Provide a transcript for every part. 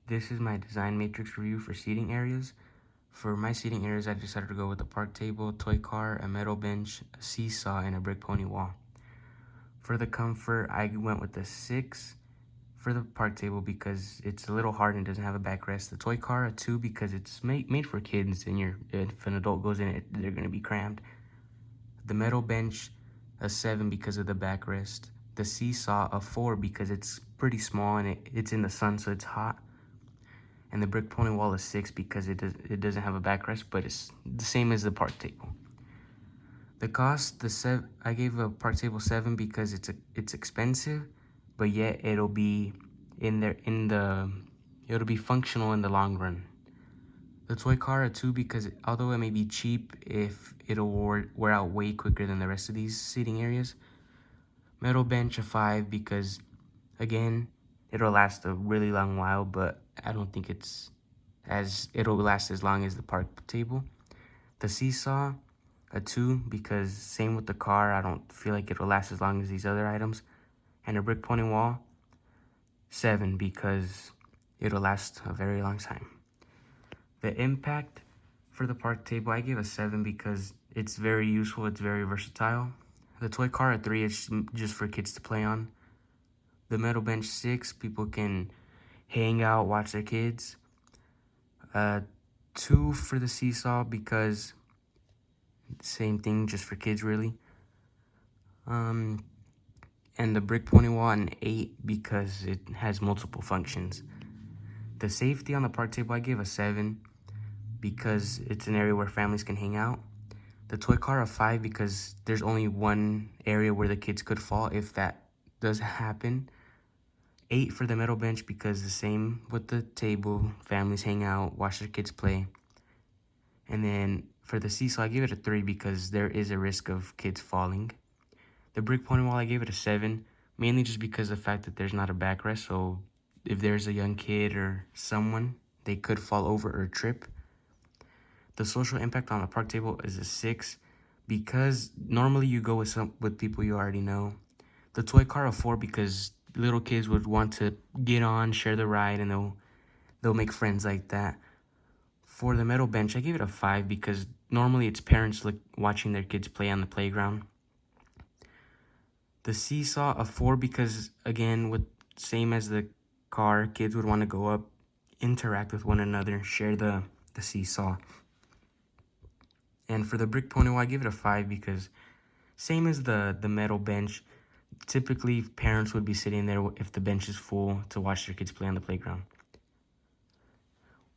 This is my design matrix review for seating areas. For my seating areas, I decided to go with a park table, toy car, a metal bench, a seesaw, and a brick pony wall. For the comfort, I went with the 6 for the park table because it's a little hard and doesn't have a backrest. The toy car, a 2 because it's made for kids, and if an adult goes in it, they're going to be crammed. The metal bench, a 7 because of the backrest. The seesaw, a 4 because it's pretty small and it's in the sun, so it's hot. And the brick pony wall is 6 because it doesn't have a backrest, but it's the same as the park table. The cost, I gave a park table 7 because it's expensive, but yet it'll be it'll be functional in the long run. The toy car, a 2 because although it may be cheap, it'll wear out way quicker than the rest of these seating areas. Metal bench, a 5 because again, it'll last a really long while, but I don't think it'll last as long as the park table. The seesaw, a 2 because same with the car, I don't feel like it'll last as long as these other items. And a brick pony wall, 7 because it'll last a very long time. The impact for the park table, I gave a 7 because it's very useful, it's very versatile. The toy car, a 3, it's just for kids to play on. The metal bench, 6, people can hang out, watch their kids. 2 for the seesaw because same thing, just for kids really. And the brick pony wall, an 8 because it has multiple functions. The safety on the park table, I gave a 7 because it's an area where families can hang out. The toy car, a 5 because there's only one area where the kids could fall if that does happen. 8 for the metal bench because the same with the table, families hang out, watch their kids play. And then for the seesaw, I gave it a 3 because there is a risk of kids falling. The brick pony wall, I gave it a 7, mainly just because of the fact that there's not a backrest, so if there's a young kid or someone, they could fall over or trip. The social impact on the park table is a 6 because normally you go with people you already know. The toy car, a 4 because little kids would want to get on, share the ride, and they'll make friends like that. For the metal bench, I gave it a 5 because normally it's parents watching their kids play on the playground. The seesaw, a 4 because again, same as the car, kids would want to go up, interact with one another, share the seesaw. And for the brick pony wall, I give it a 5 because same as the metal bench, typically parents would be sitting there if the bench is full to watch their kids play on the playground.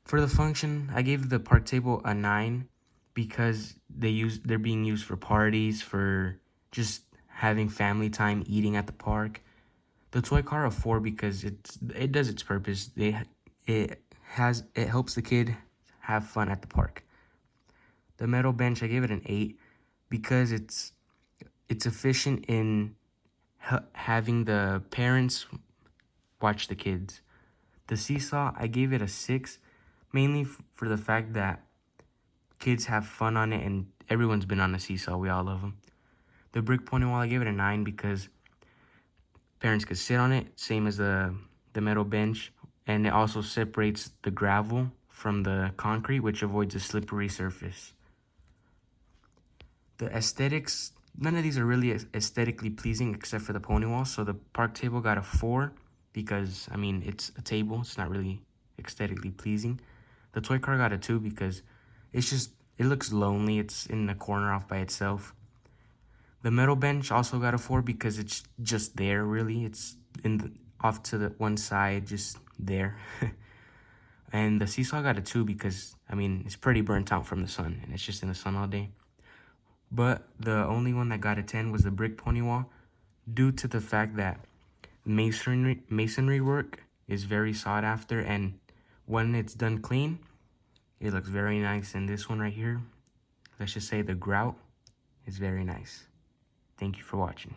For the function, I gave the park table a 9 because they're being used for parties, for just having family time, eating at the park. The toy car, a 4 because it does its purpose. It helps the kid have fun at the park. The metal bench, I gave it an 8 because it's efficient in having the parents watch the kids. The seesaw, I gave it a 6, mainly for the fact that kids have fun on it, and everyone's been on a seesaw. We all love them. The brick pony wall, I gave it a 9 because parents could sit on it, same as the metal bench, and it also separates the gravel from the concrete, which avoids a slippery surface. The aesthetics, none of these are really aesthetically pleasing except for the pony wall. So the park table got a 4 because, I mean, it's a table. It's not really aesthetically pleasing. The toy car got a 2 because it looks lonely. It's in the corner off by itself. The metal bench also got a 4 because it's just there, really. It's off to the one side, just there. And the seesaw got a 2 because, I mean, it's pretty burnt out from the sun, and it's just in the sun all day. But the only one that got a 10 was the brick pony wall, due to the fact that masonry work is very sought after, and when it's done clean, it looks very nice. And this one right here, let's just say the grout, is very nice. Thank you for watching.